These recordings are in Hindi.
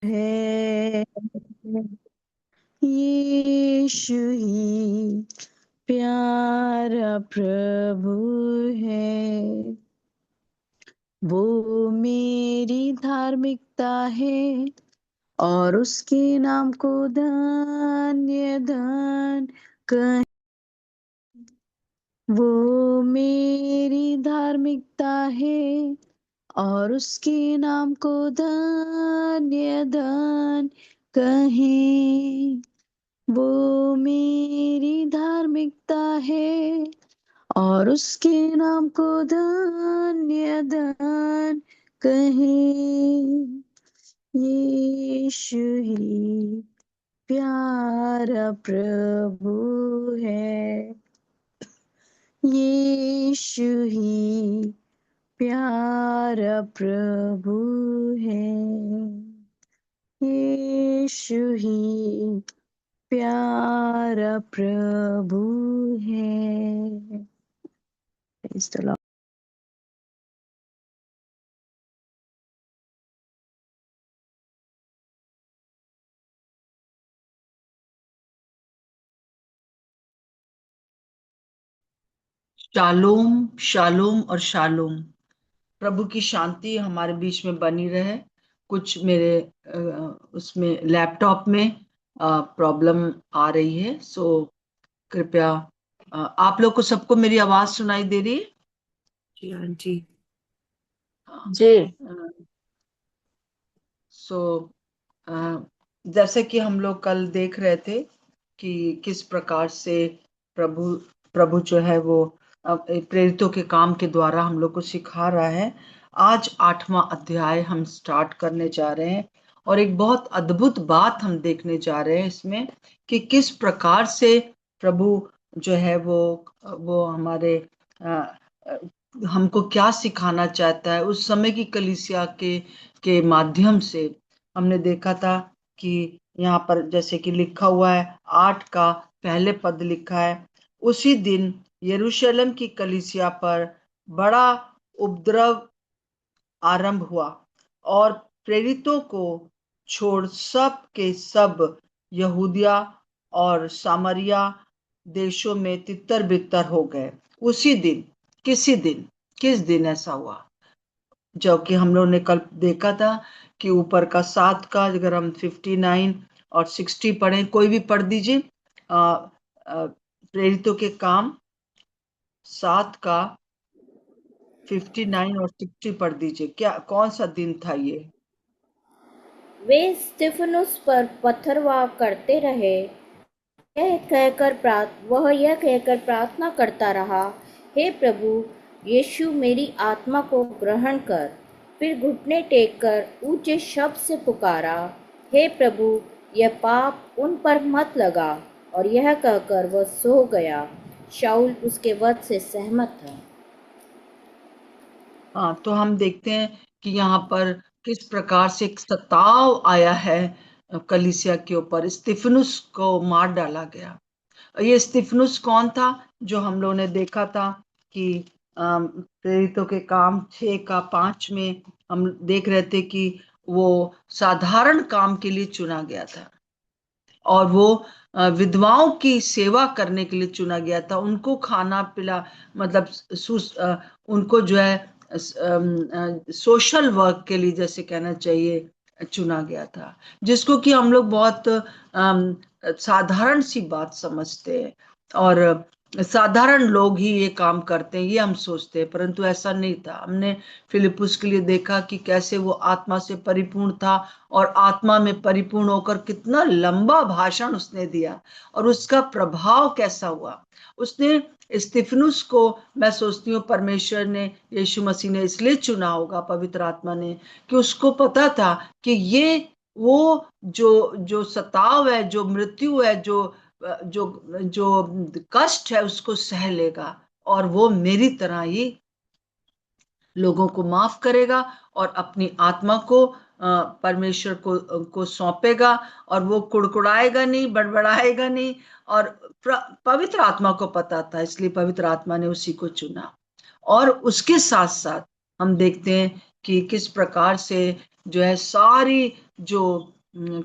है, यीशु ही प्यारा प्रभु है। वो मेरी धार्मिकता है और उसके नाम को धन्य धन कह। वो मेरी धार्मिकता है और उसके नाम को धन्य धन कहें। वो मेरी धार्मिकता है और उसके नाम को धन्य धन कहें। यीशु ही प्यारा प्रभु है, यीशु ही प्यारा प्रभु है, यीशु ही प्यारा प्रभु है। Praise the Lord. Shalom shalom और शालोम। प्रभु की शांति हमारे बीच में बनी रहे। कुछ मेरे उसमें लैपटॉप में प्रॉब्लम आ रही है, सो कृपया आप लोग को सबको मेरी आवाज सुनाई दे रही है? जी आंटी हाँ। जी। सो जैसे कि हम लोग कल देख रहे थे कि किस प्रकार से प्रभु प्रभु जो है वो प्रेरितों के काम के द्वारा हम लोग को सिखा रहा है। आज 8वां अध्याय हम स्टार्ट करने जा रहे हैं और एक बहुत अद्भुत बात हम देखने जा रहे हैं इसमें कि किस प्रकार से प्रभु जो है वो हमारे हमको क्या सिखाना चाहता है। उस समय की कलीसिया के माध्यम से हमने देखा था कि यहाँ पर जैसे कि लिखा हुआ है 8 का पहले पद लिखा है, उसी दिन यरूशलेम की कलीसिया पर बड़ा उपद्रव आरंभ हुआ और प्रेरितों को छोड़ सब के सब यहूदिया और सामरिया देशों में तितर बितर हो गए। उसी दिन, किस दिन ऐसा हुआ? जबकि हम लोग ने कल देखा था कि ऊपर का 7 का अगर हम 59 और 60 पढ़े, कोई भी पढ़ दीजिए। प्रेरितों के काम 7 का 59 और 60 पढ़ दीजिए। क्या कौन सा दिन था ये? वे स्तिफनुस पर पथरवाह करते रहे। वह यह कहकर प्रार्थना करता रहा, हे प्रभु यीशु मेरी आत्मा को ग्रहण कर। फिर घुटने टेक कर ऊंचे शब्द से पुकारा, हे प्रभु यह पाप उन पर मत लगा। और यह कहकर वह सो गया। शाऊल उसके वध से सहमत था। हाँ, तो हम देखते हैं कि यहाँ पर किस प्रकार से एक सताव आया है कलीसिया के ऊपर। स्तिफनुस को मार डाला गया। ये स्तिफनुस कौन था? जो हम लोगों ने देखा था कि प्रेरितों के काम 6 का 5 में हम देख रहे थे कि वो साधारण काम के लिए चुना गया था और वो विधवाओं की सेवा करने के लिए चुना गया था। उनको खाना पिला मतलब उनको जो है सोशल वर्क के लिए, जैसे कहना चाहिए, चुना गया था, जिसको कि हम लोग बहुत साधारण सी बात समझते हैं और साधारण लोग ही ये काम करते हैं, ये हम सोचते हैं, परंतु ऐसा नहीं था। हमने फिलिपुस के लिए देखा कि कैसे वो आत्मा से परिपूर्ण था और आत्मा में परिपूर्ण होकर कितना लंबा भाषण उसने दिया और उसका प्रभाव कैसा हुआ। उसने स्तिफनुस को, मैं सोचती हूँ परमेश्वर ने, यीशु मसीह ने इसलिए चुना होगा, पवित्र आत्मा ने, कि उसको पता था कि ये वो जो सताव है, जो मृत्यु है, जो जो कष्ट है, उसको सह लेगा और वो मेरी तरह ही लोगों को माफ करेगा और अपनी आत्मा को परमेश्वर को सौंपेगा और वो कुड़कुड़ाएगा नहीं, बड़बड़ाएगा नहीं। और पवित्र आत्मा को पता था, इसलिए पवित्र आत्मा ने उसी को चुना। और उसके साथ साथ हम देखते हैं कि किस प्रकार से जो है सारी जो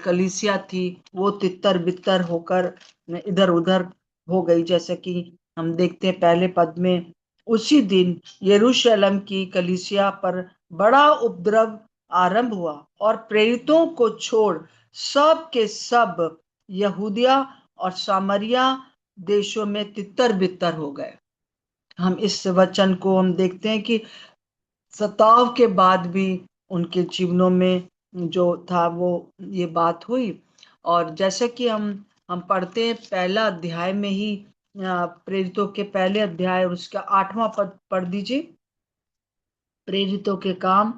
कलीसिया थी वो तितर बितर होकर इधर उधर हो गई। जैसे कि हम देखते हैं पहले पद में, उसी दिन यरूशलेम की कलीसिया पर बड़ा उपद्रव आरंभ हुआ और प्रेरितों को छोड़ सब के सब यहूदिया और सामरिया देशों में तितर बितर हो गए। हम इस वचन को हम देखते हैं कि सताव के बाद भी उनके जीवनों में जो था वो ये बात हुई। और जैसे कि हम पढ़ते हैं पहला अध्याय में ही, प्रेरितों के पहले अध्याय और उसका 8वां पद पढ़ दीजिए। प्रेरितों के काम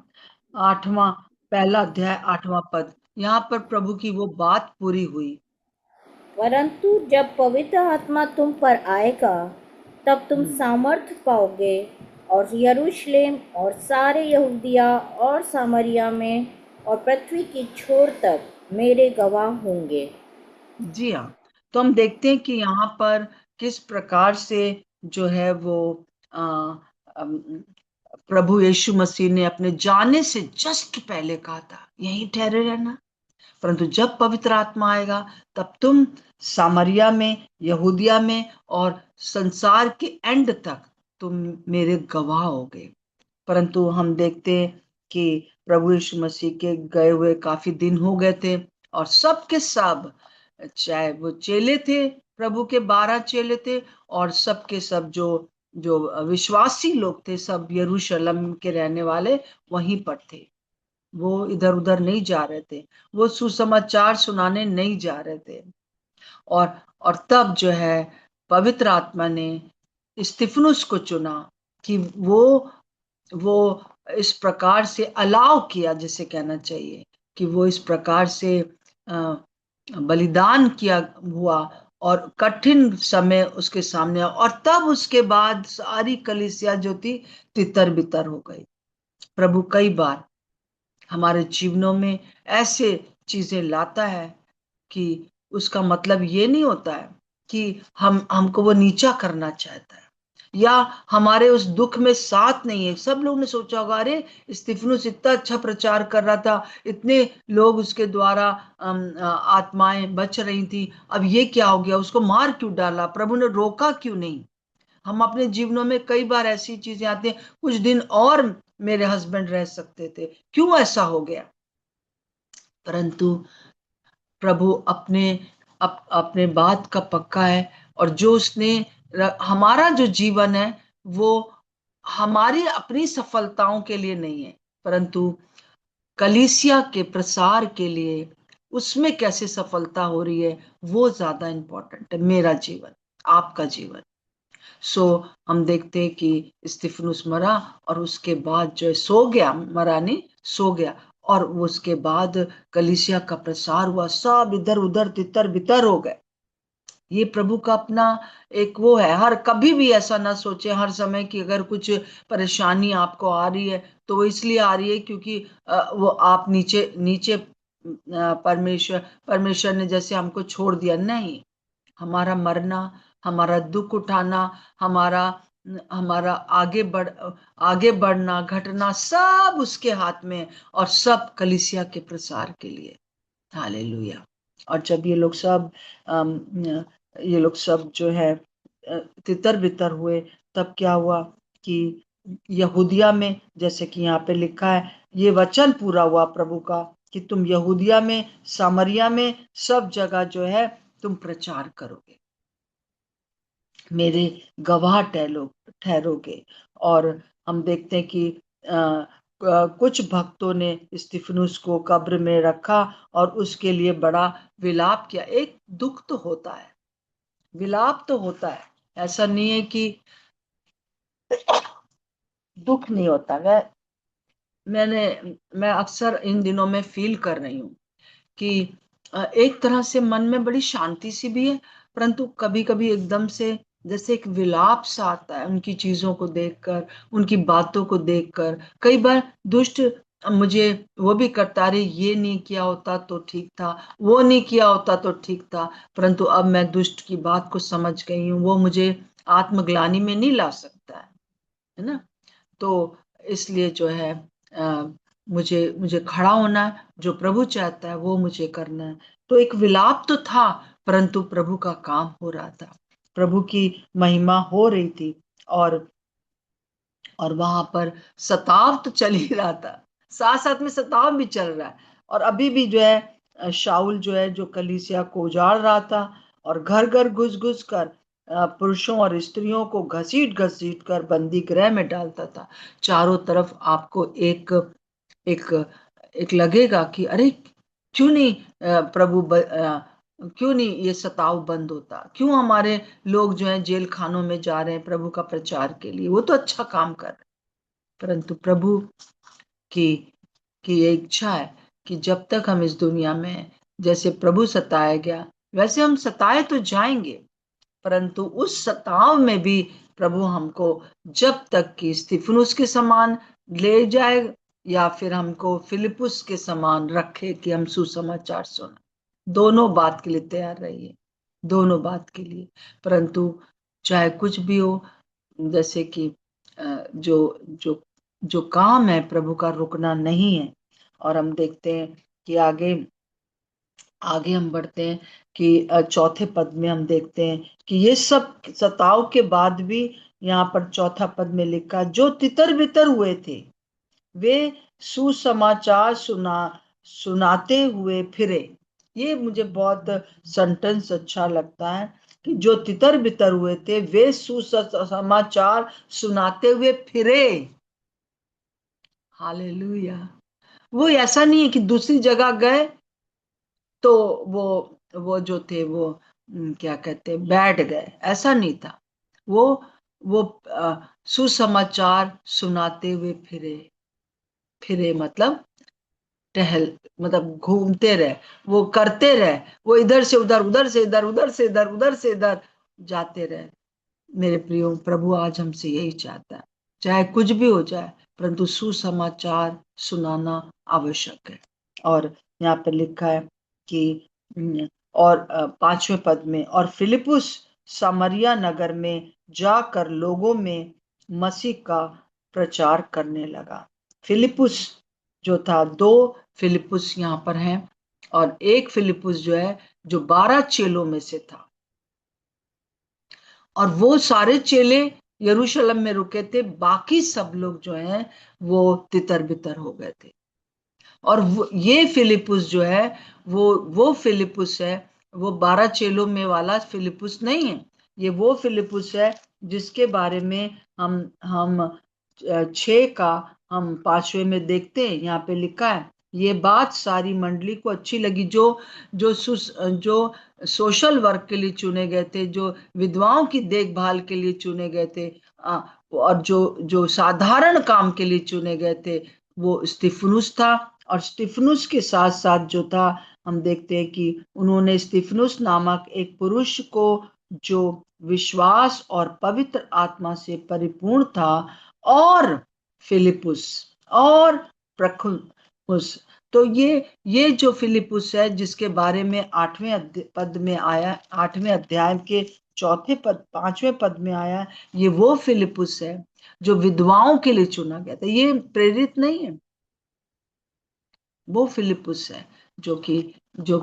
8वां, पहला अध्याय 8वां पद। यहाँ पर प्रभु की वो बात पूरी हुई। परंतु जब पवित्र आत्मा तुम पर आएगा तब तुम सामर्थ्य पाओगे और यरूशलेम और सारे यहूदिया और सामरिया में और पृथ्वी की छोर तक मेरे गवाह होंगे। जी हाँ, तो हम देखते हैं कि यहाँ पर किस प्रकार से जो है वो आ, अम, प्रभु यीशु मसीह ने अपने जाने से जस्ट पहले कहा था यहीं ठहरे रहना, परंतु जब पवित्र आत्मा आएगा तब तुम सामरिया में, यहूदिया में और संसार के एंड तक तुम मेरे गवाह होगे। परंतु हम देखते हैं कि प्रभु यीशु मसीह के गए हुए काफी दिन हो गए थे और सब के सब, चाहे वो चेले थे, प्रभु के 12 चेले थे, और सब के सब जो जो विश्वासी लोग थे, सब यरूशलेम के रहने वाले वहीं पर थे। वो इधर उधर नहीं जा रहे थे, वो सुसमाचार सुनाने नहीं जा रहे थे। और तब जो है पवित्र आत्मा ने स्तिफनुस को चुना कि वो इस प्रकार से अलाव किया, जिसे कहना चाहिए कि वो इस प्रकार से बलिदान किया हुआ और कठिन समय उसके सामने, और तब उसके बाद सारी कलीसिया जो थी तितर बितर हो गई। प्रभु कई बार हमारे जीवनों में ऐसे चीजें लाता है कि उसका मतलब ये नहीं होता है कि हमको वो नीचा करना चाहता है या हमारे उस दुख में साथ नहीं है। सब लोग ने सोचा होगा, अरे स्तिफनुस इतना अच्छा प्रचार कर रहा था, इतने लोग उसके द्वारा आत्माएं बच रही थी, अब ये क्या हो गया, उसको मार क्यों डाला, प्रभु ने रोका क्यों नहीं। हम अपने जीवनों में कई बार ऐसी चीजें आती हैं, कुछ दिन और मेरे हस्बैंड रह सकते थे, क्यों ऐसा हो गया। परंतु प्रभु अपने बात का पक्का है, और जो उसने हमारा जो जीवन है वो हमारी अपनी सफलताओं के लिए नहीं है, परंतु कलीसिया के प्रसार के लिए, उसमें कैसे सफलता हो रही है वो ज्यादा इंपॉर्टेंट है। मेरा जीवन, आपका जीवन। सो हम देखते हैं कि स्तिफनुस मरा और उसके बाद जो है सो गया, मरा नहीं, सो गया, और उसके बाद कलीसिया का प्रसार हुआ, सब इधर उधर तितर बितर हो गए। ये प्रभु का अपना एक वो है, हर कभी भी ऐसा ना सोचे हर समय कि अगर कुछ परेशानी आपको आ रही है तो वो इसलिए आ रही है क्योंकि वो आप नीचे नीचे परमेश्वर ने जैसे हमको छोड़ दिया। नहीं, हमारा मरना, हमारा दुख उठाना, हमारा हमारा आगे बढ़ना, घटना, सब उसके हाथ में, और सब कलीसिया के प्रसार के लिए। हालेलुया। और जब ये लोग सब जो है तितर बितर हुए, तब क्या हुआ कि यहूदिया में, जैसे कि यहाँ पे लिखा है, ये वचन पूरा हुआ प्रभु का कि तुम यहूदिया में, सामरिया में, सब जगह जो है तुम प्रचार करोगे, मेरे गवाह ठहरोगे। और हम देखते हैं कि कुछ भक्तों ने स्तिफनुस को कब्र में रखा और उसके लिए बड़ा विलाप किया। एक दुख तो होता है, विलाप तो होता है, ऐसा नहीं है कि दुख नहीं होता। मैं अक्सर इन दिनों में फील कर रही हूँ कि एक तरह से मन में बड़ी शांति सी भी है, परंतु कभी कभी एकदम से जैसे एक विलाप सा आता है उनकी चीजों को देखकर, उनकी बातों को देखकर। कई बार दुष्ट मुझे वो भी करता, रहे ये नहीं किया होता तो ठीक था, वो नहीं किया होता तो ठीक था, परंतु अब मैं दुष्ट की बात को समझ गई हूँ, वो मुझे आत्मग्लानि में नहीं ला सकता है ना। तो इसलिए जो है मुझे मुझे खड़ा होना है, जो प्रभु चाहता है वो मुझे करना है। तो एक विलाप तो था, परंतु प्रभु का काम हो रहा था, प्रभु की महिमा हो रही थी। और वहां पर सताव तो चल ही रहा था, साथ साथ में सताव भी चल रहा है। और अभी भी जो है शाऊल जो है, जो कलीसिया को उजाड़ रहा था और घर घर घुस घुस कर पुरुषों और स्त्रियों को घसीट घसीट कर बंदी गृह में डालता था। चारों तरफ आपको एक एक एक लगेगा कि अरे क्यों नहीं क्यों नहीं ये सताव बंद होता, क्यों हमारे लोग जो हैं जेल खानों में जा रहे हैं प्रभु का प्रचार के लिए, वो तो अच्छा काम कर रहे हैं। परंतु प्रभु की की ये इच्छा है कि जब तक हम इस दुनिया में हैं, जैसे प्रभु सताया गया वैसे हम सताए तो जाएंगे, परंतु उस सताव में भी प्रभु हमको जब तक कि स्तिफनुस के समान ले जाए या फिर हमको फिलिपुस के समान रखे कि हम सुसमाचार सुने, दोनों बात के लिए तैयार रहिए, दोनों बात के लिए। परंतु चाहे कुछ भी हो, जैसे कि जो जो जो काम है प्रभु का रुकना नहीं है। और हम देखते हैं कि आगे आगे हम बढ़ते हैं कि चौथे पद में हम देखते हैं कि ये सब सताव के बाद भी यहाँ पर चौथा पद में लिखा, जो तितर बितर हुए थे वे सुसमाचार सुनाते हुए फिरे। ये मुझे बहुत सेंटेंस अच्छा लगता है कि जो तितर बितर हुए थे वे सुसमाचार सुनाते हुए फिरे। हालेलुया। वो ऐसा नहीं है कि दूसरी जगह गए तो वो जो थे वो क्या कहते हैं बैठ गए, ऐसा नहीं था। वो वो सुसमाचार सुनाते हुए फिरे। फिरे मतलब टहल, मतलब घूमते रहे, वो करते रहे, वो इधर से उधर, उधर से इधर, उधर से इधर, उधर से इधर जाते रहे। मेरे प्रियो, प्रभु आज हमसे यही चाहता है, चाहे कुछ भी हो जाए परंतु सुसमाचार सुनाना आवश्यक है। और यहाँ पर लिखा है कि और पांचवें पद में, और फिलिपुस सामरिया नगर में जाकर लोगों में मसीह का प्रचार करने लगा। फिलिपुस जो था, दो फिलिपुस यहाँ पर हैं, और एक फिलिपुस जो है जो 12 चेलों में से था, और वो सारे चेले यरूशलेम में रुके थे, बाकी सब लोग जो हैं वो तितर बितर हो गए थे। और ये फिलिपुस जो है वो फिलिपुस है, वो 12 चेलों में वाला फिलिपुस नहीं है। ये वो फिलिपुस है जिसके बारे में हम 6 का हम 5वें में देखते हैं। यहाँ पे लिखा है, ये बात सारी मंडली को अच्छी लगी, जो सोशल वर्क के लिए चुने गए थे, जो विधवाओं की देखभाल के लिए चुने गए थे, और जो जो साधारण काम के लिए चुने गए थे, वो स्तिफनुस था। और स्तिफनुस के साथ साथ जो था, हम देखते हैं कि उन्होंने स्तिफनुस नामक एक पुरुष को, जो विश्वास और पवित्र आत्मा से परिपूर्ण था, और फिलिपुस और प्रखुस। तो ये जो फिलिपुस है जिसके बारे में 8वें पद में आया, 8वें अध्याय के चौथे पद 5वें पद में आया, ये वो फिलिपुस है जो विधवाओं के लिए चुना गया था। ये प्रेरित नहीं है, वो फिलिपुस है जो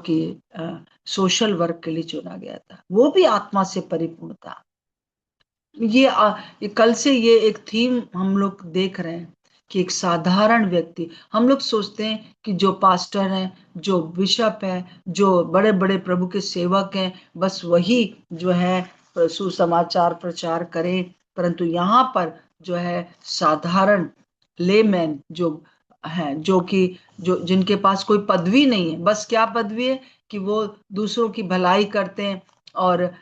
कि सोशल वर्क के लिए चुना गया था, वो भी आत्मा से परिपूर्ण था। ये कल से ये एक थीम हम लोग देख रहे हैं कि एक साधारण व्यक्ति, हम लोग सोचते हैं कि जो पास्टर हैं, जो बिशप हैं, जो बड़े बड़े प्रभु के सेवक हैं, बस वही जो है सुसमाचार प्रचार करें। परंतु यहाँ पर जो है साधारण लेमैन जो हैं, जो जिनके पास कोई पदवी नहीं है, बस क्या पदवी है कि वो दूसरों की भलाई करते हैं और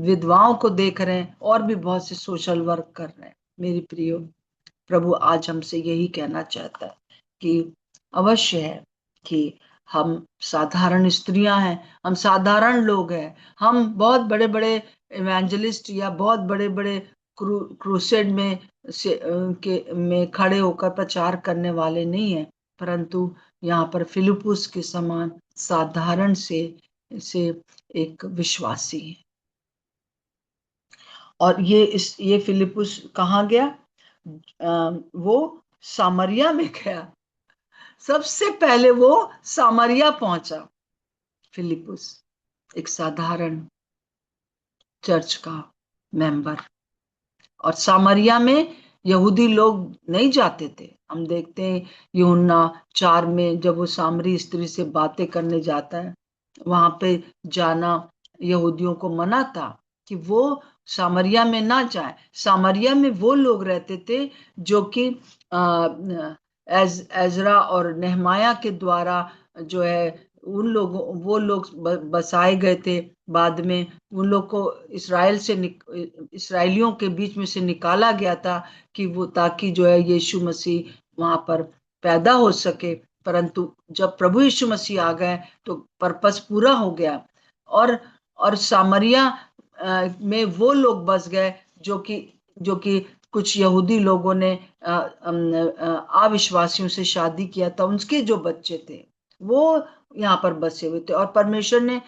विधवाओं को देख रहे हैं और भी बहुत से सोशल वर्क कर रहे हैं। मेरी प्रियो, प्रभु आज हमसे यही कहना चाहता है कि अवश्य है कि हम साधारण स्त्रियां हैं, हम साधारण लोग हैं, हम बहुत बड़े बड़े इवेंजलिस्ट या बहुत बड़े बड़े क्रूसेड में खड़े होकर प्रचार करने वाले नहीं हैं, परंतु यहाँ पर फिलिपुस के समान साधारण से एक विश्वासी है। और ये फिलिपुस कहाँ गया? वो सामरिया में गया। सबसे पहले वो सामरिया पहुंचा। फिलिपुस एक साधारण चर्च का मेंबर, और सामरिया में यहूदी लोग नहीं जाते थे। हम देखते हैं यूहन्ना 4 में जब वो सामरी स्त्री से बातें करने जाता है, वहां पे जाना यहूदियों को मना था कि वो सामरिया में ना जाए। सामरिया में वो लोग रहते थे जो कि एजरा और नेहमाया के द्वारा जो है उन लोगों वो लोग बसाए गए थे। बाद में उन लोग को इसराइलियों के बीच में से निकाला गया था कि वो ताकि जो है यीशु मसीह वहां पर पैदा हो सके। परंतु जब प्रभु यीशु मसीह आ गए तो पर्पस पूरा हो गया, और सामरिया में वो लोग बस गए जो कि कुछ यहूदी लोगों ने अविश्वासियों से शादी किया था, उनके जो बच्चे थे वो यहाँ पर बसे हुए थे। और परमेश्वर ने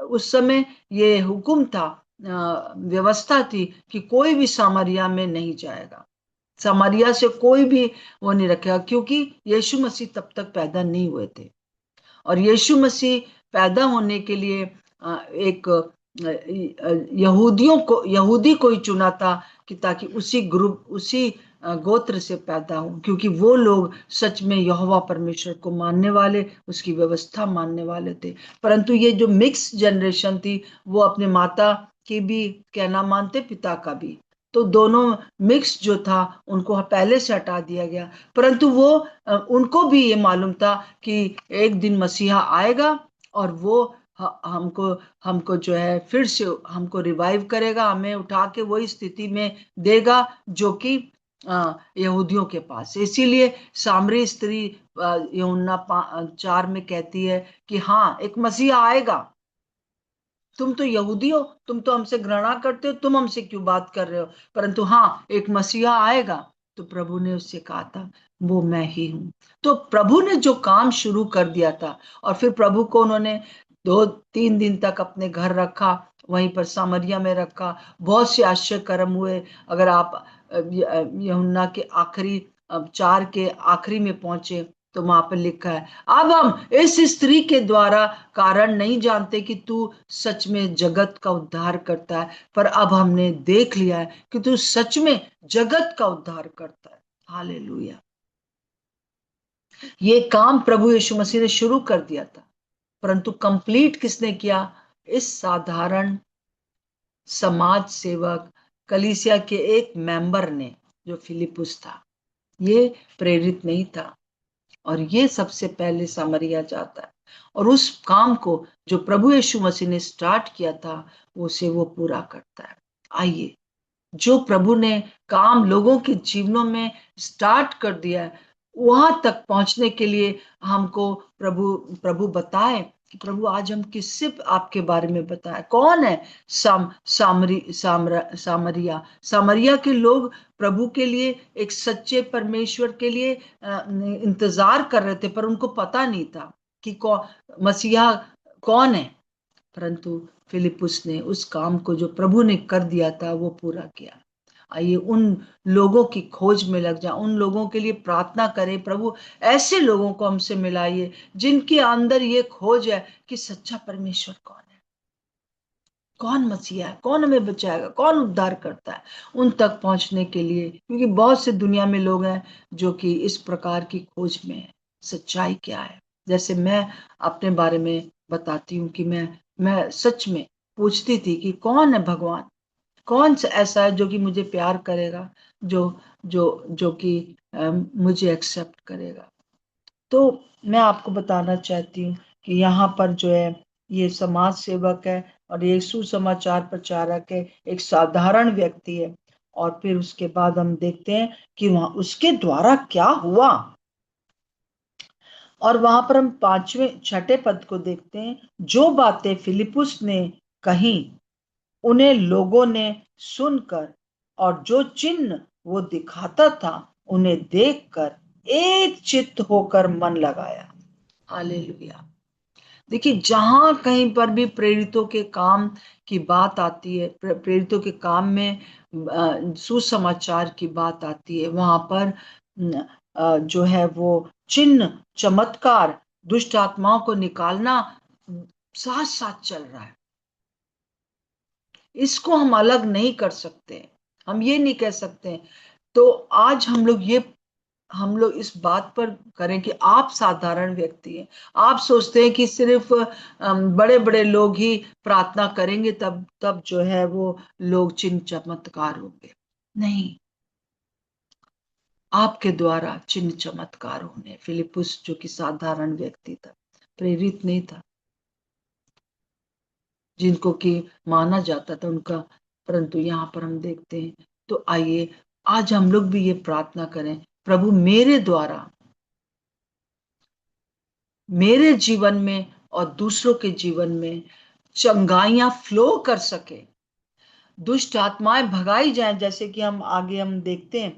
उस समय ये हुक्म था, व्यवस्था थी कि कोई भी सामरिया में नहीं जाएगा, सामरिया से कोई भी वो नहीं रखेगा, क्योंकि यीशु मसीह तब तक पैदा नहीं हुए थे। और यीशु मसीह पैदा होने के लिए एक यहूदी को ही चुना था कि ताकि उसी गोत्र से पैदा हो, क्योंकि वो लोग सच में यहोवा परमेश्वर को मानने वाले, उसकी व्यवस्था मानने वाले थे। परंतु ये जो मिक्स जनरेशन थी वो अपने माता की भी कहना मानते, पिता का भी, तो दोनों मिक्स जो था उनको पहले से हटा दिया गया। परंतु वो उनको भी ये मालूम था कि एक दिन मसीहा आएगा और वो हमको हमको जो है फिर से हमको रिवाइव करेगा, हमें उठा के वही स्थिति में देगा जो कि यहूदियों के पास। इसीलिए सामरी स्त्री यूहन्ना 4 में कहती है कि हाँ, एक मसीहा आएगा, तुम तो यहूदी हो, तुम तो हमसे घृणा करते हो, तुम हमसे क्यों बात कर रहे हो, परंतु हाँ, एक मसीहा आएगा। तो प्रभु ने उससे कहा था वो मैं ही हूं। तो प्रभु ने जो काम शुरू कर दिया था, और फिर प्रभु को उन्होंने 2-3 दिन तक अपने घर रखा, वहीं पर सामरिया में रखा। बहुत से आश्चर्य कर्म हुए। अगर आप यूहन्ना के आखिरी 4 के आखिरी में पहुंचे तो वहां पर लिखा है, अब हम इस स्त्री के द्वारा कारण नहीं जानते कि तू सच में जगत का उद्धार करता है, पर अब हमने देख लिया है कि तू सच में जगत का उद्धार करता है। हालेलुया। ये काम प्रभु यीशु मसीह ने शुरू कर दिया था, परंतु कंप्लीट किसने किया? इस साधारण समाज सेवक कलीसिया के एक मेंबर ने, जो फिलिपुस था। ये प्रेरित नहीं था, और ये सबसे पहले सामरिया जाता है, और उस काम को जो प्रभु यीशु मसीह ने स्टार्ट किया था उसे वो पूरा करता है। आइए, जो प्रभु ने काम लोगों के जीवनों में स्टार्ट कर दिया है, वहां तक पहुंचने के लिए हमको प्रभु बताए कि प्रभु आज हम किससे आपके बारे में बताएं। कौन है सामरिया के लोग प्रभु के लिए, एक सच्चे परमेश्वर के लिए इंतजार कर रहे थे, पर उनको पता नहीं था कि मसीहा कौन है। परंतु फिलिपुस ने उस काम को जो प्रभु ने कर दिया था वो पूरा किया। आइए उन लोगों की खोज में लग जाए, उन लोगों के लिए प्रार्थना करें, प्रभु ऐसे लोगों को हमसे मिलाइए जिनके अंदर ये खोज है कि सच्चा परमेश्वर कौन है, कौन मसीहा है, कौन हमें बचाएगा, कौन उद्धार करता है। उन तक पहुंचने के लिए, क्योंकि बहुत से दुनिया में लोग हैं जो कि इस प्रकार की खोज में है, सच्चाई क्या है। जैसे मैं अपने बारे में बताती हूँ कि मैं सच में पूछती थी कि कौन है भगवान, कौन सा ऐसा है जो कि मुझे प्यार करेगा, जो जो जो कि मुझे एक्सेप्ट करेगा। तो मैं आपको बताना चाहती हूँ कि यहाँ पर जो है ये समाज सेवक है और ये सुसमाचार प्रचारक है, एक साधारण व्यक्ति है। और फिर उसके बाद हम देखते हैं कि वहां उसके द्वारा क्या हुआ, और वहां पर हम 6वें पद को देखते हैं। जो बातें फिलिपुस ने कही उन्हें लोगों ने सुनकर, और जो चिन्ह वो दिखाता था उन्हें देखकर एक चित्त होकर मन लगाया। हालेलुया। देखिए, जहां कहीं पर भी प्रेरितों के काम की बात आती है, प्रेरितों के काम में सुसमाचार की बात आती है, वहां पर जो है वो चिन्ह चमत्कार, दुष्ट आत्माओं को निकालना साथ साथ चल रहा है। इसको हम अलग नहीं कर सकते, हम ये नहीं कह सकते। तो आज हम लोग इस बात पर करें कि आप साधारण व्यक्ति हैं, आप सोचते हैं कि सिर्फ बड़े बड़े लोग ही प्रार्थना करेंगे तब तब जो है वो लोग चिन्ह चमत्कार होंगे। नहीं, आपके द्वारा चिन्ह चमत्कार होने। फिलिपुस जो कि साधारण व्यक्ति था, प्रेरित नहीं था, जिनको कि माना जाता था उनका, परंतु यहाँ पर हम देखते हैं। तो आइए आज हम लोग भी ये प्रार्थना करें, प्रभु मेरे द्वारा मेरे जीवन में और दूसरों के जीवन में चंगाइयां फ्लो कर सके, दुष्ट आत्माएं भगाई जाएं। जैसे कि हम देखते हैं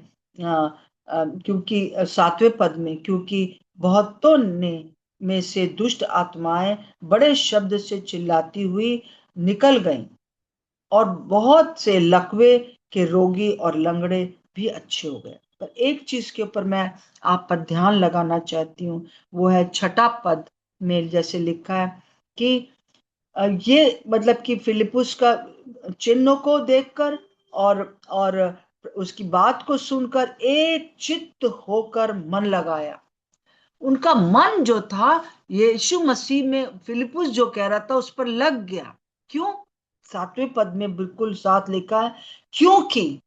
क्योंकि 7वें पद में, क्योंकि बहुतों ने में से दुष्ट आत्माएं बड़े शब्द से चिल्लाती हुई निकल गईं और बहुत से लकवे के रोगी और लंगड़े भी अच्छे हो गए। पर एक चीज के ऊपर मैं आप पर ध्यान लगाना चाहती हूँ, वो है 6 पद में जैसे लिखा है कि ये मतलब कि फिलिपुस का चिन्हों को देखकर और उसकी बात को सुनकर एक चित्त होकर मन लगाया। उनका मन जो था यीशु मसीह में, फिलिपुस जो कह रहा था उस पर लग गया। क्यों? 7वें पद में बिल्कुल साथ लिखा है, क्योंकि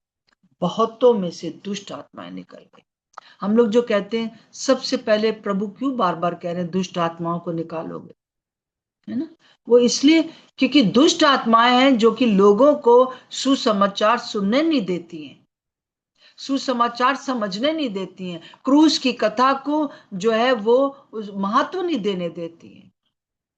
बहुतों में से दुष्ट आत्माएं निकल गई। हम लोग जो कहते हैं, सबसे पहले प्रभु क्यों बार बार कह रहे हैं दुष्ट आत्माओं को निकालोगे, है ना? वो इसलिए क्योंकि दुष्ट आत्माएं हैं जो कि लोगों को सुसमाचार सुनने नहीं देती हैं, सुसमाचार समझने नहीं देती हैं, क्रूस की कथा को जो है वो उस महत्व नहीं देने देती हैं,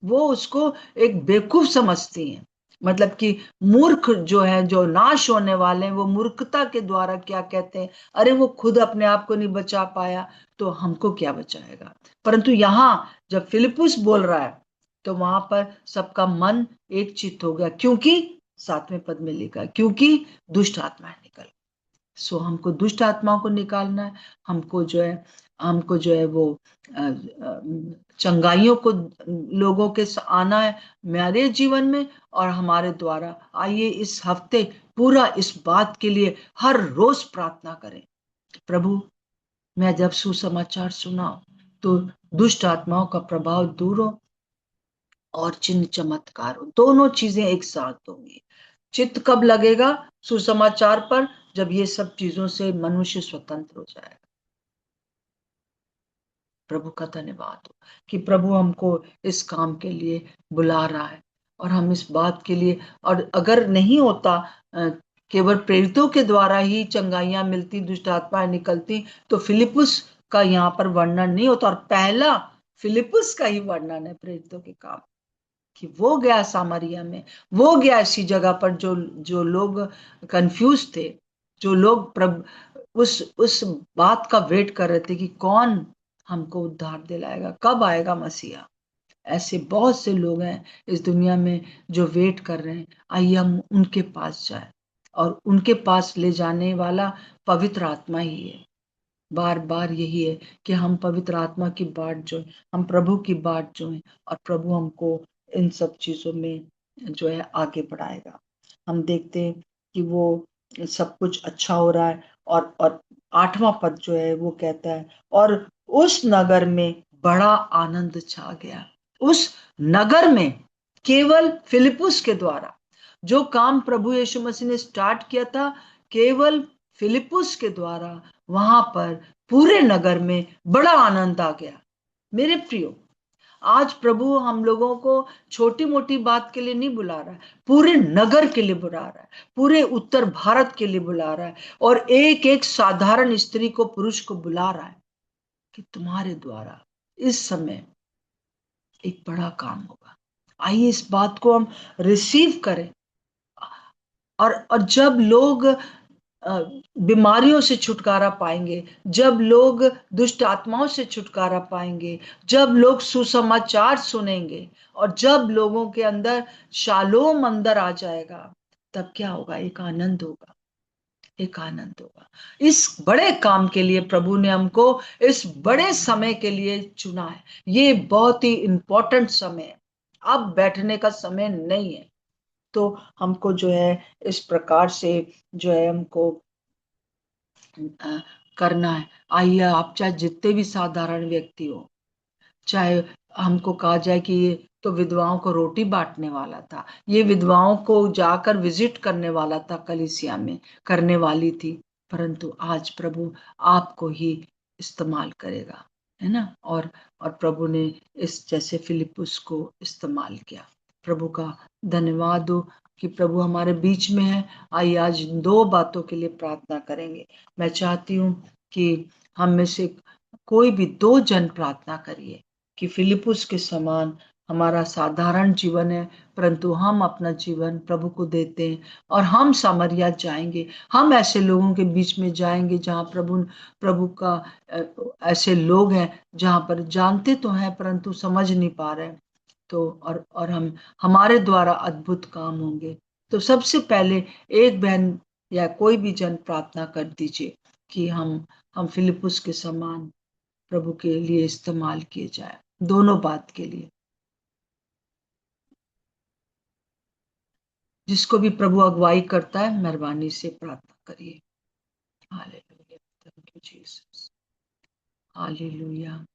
वो उसको एक बेवकूफ समझती हैं। मतलब कि मूर्ख जो है, जो नाश होने वाले हैं, वो मूर्खता के द्वारा क्या कहते हैं, अरे वो खुद अपने आप को नहीं बचा पाया तो हमको क्या बचाएगा। परंतु यहाँ जब फिलिपुस बोल रहा है तो वहां पर सबका मन एक चित्त हो गया, क्योंकि 7वें पद में लिखा है, क्योंकि दुष्ट आत्माएं निकल। सो हमको दुष्ट आत्माओं को निकालना है, हमको जो है वो चंगाइयों को लोगों के आना है मेरे जीवन में और हमारे द्वारा। आइए इस हफ्ते पूरा इस बात के लिए हर रोज प्रार्थना करें, प्रभु मैं जब सुसमाचार सुना तो दुष्ट आत्माओं का प्रभाव दूर हो और चिन्ह चमत्कार हो, दोनों चीजें एक साथ होंगी। चित्त कब लगेगा सुसमाचार पर? जब ये सब चीजों से मनुष्य स्वतंत्र हो जाएगा। प्रभु का धन्यवाद हो कि प्रभु हमको इस काम के लिए बुला रहा है और हम इस बात के लिए, और अगर नहीं होता केवल प्रेरितों के द्वारा ही चंगाइयां मिलती, दुष्ट आत्माएं निकलती, तो फिलिपुस का यहाँ पर वर्णन नहीं होता। और पहला फिलिपुस का ही वर्णन है प्रेरितों के काम कि वो गया सामरिया में, वो गया ऐसी जगह पर जो जो लोग कंफ्यूज थे, जो लोग उस बात का वेट कर रहे थे कि कौन हमको उद्धार दिलाएगा, कब आएगा मसीहा। ऐसे बहुत से लोग हैं इस दुनिया में जो वेट कर रहे हैं। आइए हम उनके पास जाए, और उनके पास ले जाने वाला पवित्र आत्मा ही है। बार बार यही है कि हम पवित्र आत्मा की बाट जो है, हम प्रभु की बाट जो है, और प्रभु हमको इन सब चीजों में जो है आगे बढ़ाएगा। हम देखते हैं कि वो सब कुछ अच्छा हो रहा है, और 8वां पद जो है वो कहता है, और उस नगर में बड़ा आनंद छा गया। उस नगर में केवल फिलिपुस के द्वारा जो काम प्रभु यीशु मसीह ने स्टार्ट किया था, केवल फिलिपुस के द्वारा वहां पर पूरे नगर में बड़ा आनंद आ गया। मेरे प्रियो, आज प्रभु हम लोगों को छोटी मोटी बात के लिए नहीं बुला रहा है, पूरे नगर के लिए बुला रहा है, पूरे उत्तर भारत के लिए बुला रहा है, और एक एक साधारण स्त्री को, पुरुष को बुला रहा है कि तुम्हारे द्वारा इस समय एक बड़ा काम होगा। आइए इस बात को हम रिसीव करें। और जब लोग बीमारियों से छुटकारा पाएंगे, जब लोग दुष्ट आत्माओं से छुटकारा पाएंगे, जब लोग सुसमाचार सुनेंगे, और जब लोगों के अंदर शालोम अंदर आ जाएगा, तब क्या होगा? एक आनंद होगा। एक आनंद होगा। इस बड़े काम के लिए प्रभु ने हमको इस बड़े समय के लिए चुना है। ये बहुत ही इंपॉर्टेंट समय है, अब बैठने का समय नहीं है। तो हमको जो है इस प्रकार से जो है हमको करना है। आइए, आप चाहे जितने भी साधारण व्यक्ति हो, चाहे हमको कहा जाए कि ये तो विधवाओं को रोटी बांटने वाला था, ये विधवाओं को जाकर विजिट करने वाला था, कलीसिया में करने वाली थी, परंतु आज प्रभु आपको ही इस्तेमाल करेगा, है ना। और प्रभु ने इस जैसे फिलिपुस को इस्तेमाल किया। प्रभु का धन्यवाद हो कि प्रभु हमारे बीच में है। आइए आज 2 बातों के लिए प्रार्थना करेंगे। मैं चाहती हूँ कि हम में से कोई भी 2 जन प्रार्थना करिए कि फिलिपुस के समान हमारा साधारण जीवन है, परंतु हम अपना जीवन प्रभु को देते हैं और हम सामरिया जाएंगे। हम ऐसे लोगों के बीच में जाएंगे जहाँ प्रभु का ऐसे लोग हैं जहाँ पर जानते तो हैं परंतु समझ नहीं पा रहे। तो और हम हमारे द्वारा अद्भुत काम होंगे। तो सबसे पहले एक बहन या कोई भी जन प्रार्थना कर दीजिए कि हम फिलिपुस के समान प्रभु के लिए इस्तेमाल किए जाए, दोनों बात के लिए। जिसको भी प्रभु अगुवाई करता है, मेहरबानी से प्रार्थना करिए। Hallelujah, thank you Jesus, hallelujah.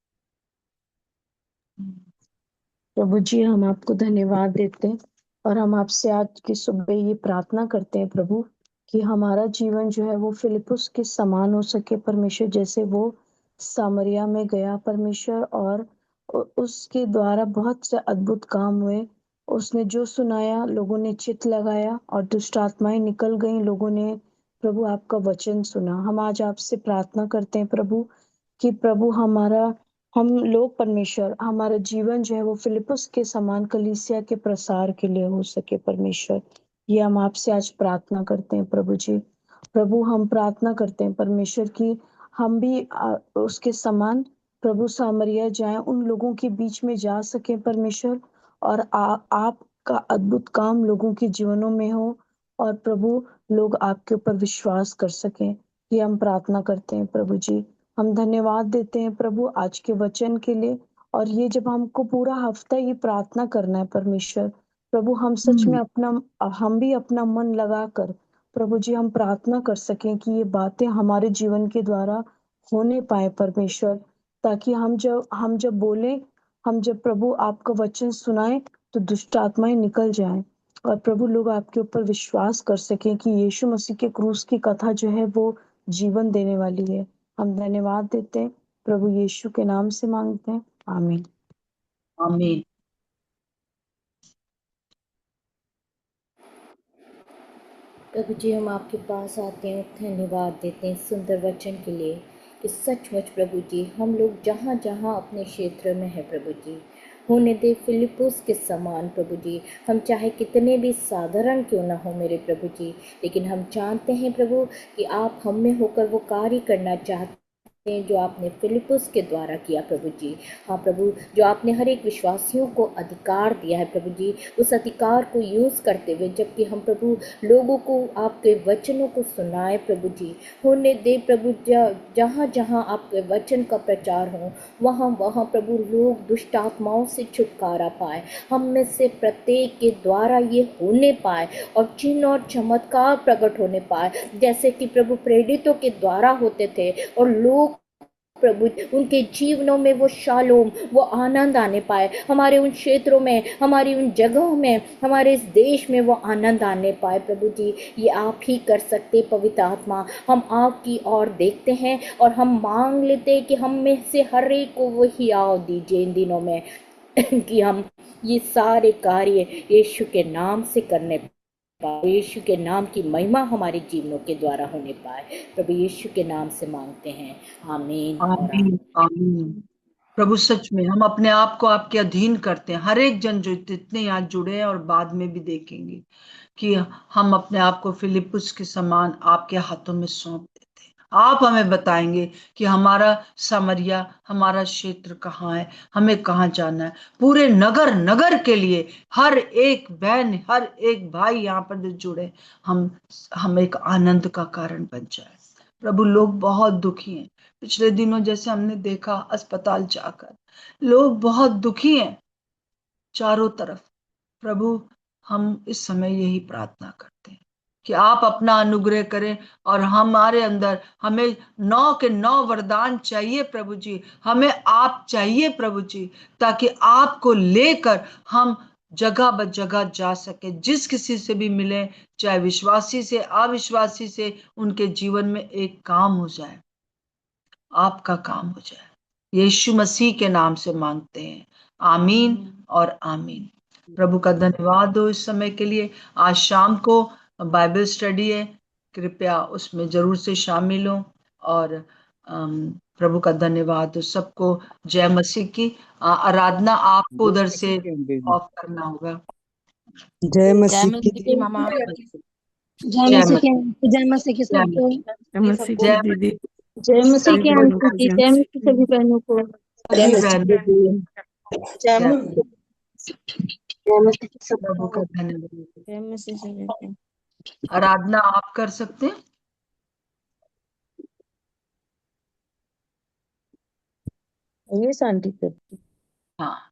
प्रभु जी, हम आपको धन्यवाद देते हैं और हम आपसे आज की सुबह ये प्रार्थना करते हैं प्रभु कि हमारा जीवन जो है वो फिलिपुस के समान हो सके परमेश्वर, जैसे वो सामरिया में गया परमेश्वर और उसके द्वारा बहुत से अद्भुत काम हुए। उसने जो सुनाया लोगों ने चित्त लगाया और दुष्ट आत्माएं निकल गईं, लोगों ने प्रभु आपका वचन सुना। हम आज आपसे प्रार्थना करते हैं प्रभु कि प्रभु हम लोग परमेश्वर, हमारा जीवन जो है वो फिलिपुस के समान कलीसिया के प्रसार के लिए हो सके परमेश्वर। ये हम आपसे आज प्रार्थना करते हैं प्रभु जी। प्रभु हम प्रार्थना करते हैं परमेश्वर कि हम भी उसके समान प्रभु सामरिया जाएं, उन लोगों के बीच में जा सके परमेश्वर, और आपका अद्भुत काम लोगों के जीवनों में हो और प्रभु लोग आपके ऊपर विश्वास कर सकें। ये हम प्रार्थना करते हैं प्रभु जी। हम धन्यवाद देते हैं प्रभु आज के वचन के लिए। और ये जब हमको पूरा हफ्ता ये प्रार्थना करना है परमेश्वर, प्रभु हम सच में हम भी अपना मन लगाकर प्रभु जी हम प्रार्थना कर सकें कि ये बातें हमारे जीवन के द्वारा होने पाए परमेश्वर, ताकि हम जब बोलें, हम जब प्रभु आपका वचन सुनाएं तो दुष्ट आत्माएं निकल जाएं और प्रभु लोग आपके ऊपर विश्वास कर सकें कि यीशु मसीह के क्रूस की कथा जो है वो जीवन देने वाली है। हम धन्यवाद देते हैं प्रभु यीशु के नाम से मांगते हैं, आमीन। आमीन। प्रभु जी, हम आपके पास आते हैं, धन्यवाद देते हैं सुंदर वचन के लिए कि सचमुच प्रभु जी हम लोग जहाँ जहाँ अपने क्षेत्र में है प्रभु जी, होने दे फिलिपुस के समान प्रभु जी। हम चाहे कितने भी साधारण क्यों ना हो मेरे प्रभु जी, लेकिन हम जानते हैं प्रभु कि आप हम में होकर वो कार्य करना चाहते हैं जो आपने फिलिपुस के द्वारा किया प्रभु जी। हाँ प्रभु, जो आपने हर एक विश्वासियों को अधिकार दिया है प्रभु जी, उस अधिकार को यूज़ करते हुए जबकि हम प्रभु लोगों को आपके वचनों को सुनाए प्रभु जी, होने दे प्रभु जहाँ जहाँ आपके वचन का प्रचार हो वहाँ वहाँ प्रभु लोग दुष्ट आत्माओं से छुटकारा पाए, हम में से प्रत्येक के द्वारा ये होने पाए और चिन्ह और चमत्कार प्रकट होने पाए, जैसे कि प्रभु प्रेरितों के द्वारा होते थे और लोग प्रभु उनके जीवनों में वो शालोम, वो आनंद आने पाए, हमारे उन क्षेत्रों में, हमारी उन जगहों में, हमारे इस देश में वो आनंद आने पाए प्रभु जी। ये आप ही कर सकते पवित्र आत्मा, हम आपकी ओर देखते हैं और हम मांग लेते हैं कि हम में से हर एक को वही आओ दीजिए इन दिनों में कि हम ये सारे कार्य यीशु के नाम से करने पाए, यीशु के नाम की महिमा हमारे जीवनों के द्वारा होने पाए। प्रभु यीशु के नाम से मांगते हैं, आमीन और आमीन। आमीन। प्रभु सच में हम अपने आप को आपके अधीन करते हैं, हर एक जन जो इतने यहाँ जुड़े हैं और बाद में भी देखेंगे, कि हम अपने आप को फिलिपुस के समान आपके हाथों में सौंप देते हैं। आप हमें बताएंगे कि हमारा सामरिया, हमारा क्षेत्र कहाँ है, हमें कहाँ जाना है। पूरे नगर नगर के लिए हर एक बहन, हर एक भाई यहाँ पर जो जुड़े, हम एक आनंद का कारण बन जाए। प्रभु, लोग बहुत दुखी हैं। पिछले दिनों जैसे हमने देखा अस्पताल जाकर, लोग बहुत दुखी हैं चारों तरफ। प्रभु, हम इस समय यही प्रार्थना करते हैं कि आप अपना अनुग्रह करें, और हमारे अंदर हमें 9 के 9 वरदान चाहिए प्रभु जी। हमें आप चाहिए प्रभु जी, ताकि आपको लेकर हम जगह ब जगह जा सके। जिस किसी से भी मिले, चाहे विश्वासी से, अविश्वासी से, उनके जीवन में एक काम हो जाए, आपका काम हो जाए। यीशु मसीह के नाम से मांगते हैं, आमीन और आमीन। प्रभु का धन्यवाद हो इस समय के लिए। आज शाम को बाइबल स्टडी है, कृपया उसमें जरूर से शामिल हो। और प्रभु का धन्यवाद हो सबको। जय मसीह की। आराधना आपको उधर से ऑफ करना होगा। जय मसीह की। जय मसीह के, जय मसीह के सबको, जय दीदी, जय मसीह के आंटी जी, जय मसीह सभी बहनों को, जय मसीह की। जय मसीह, जय मसीह के प्रभु सबको, का धन्यवाद। जय मसीह सभी को। आराधना आप कर सकते हैं। ये शांति करती। हाँ।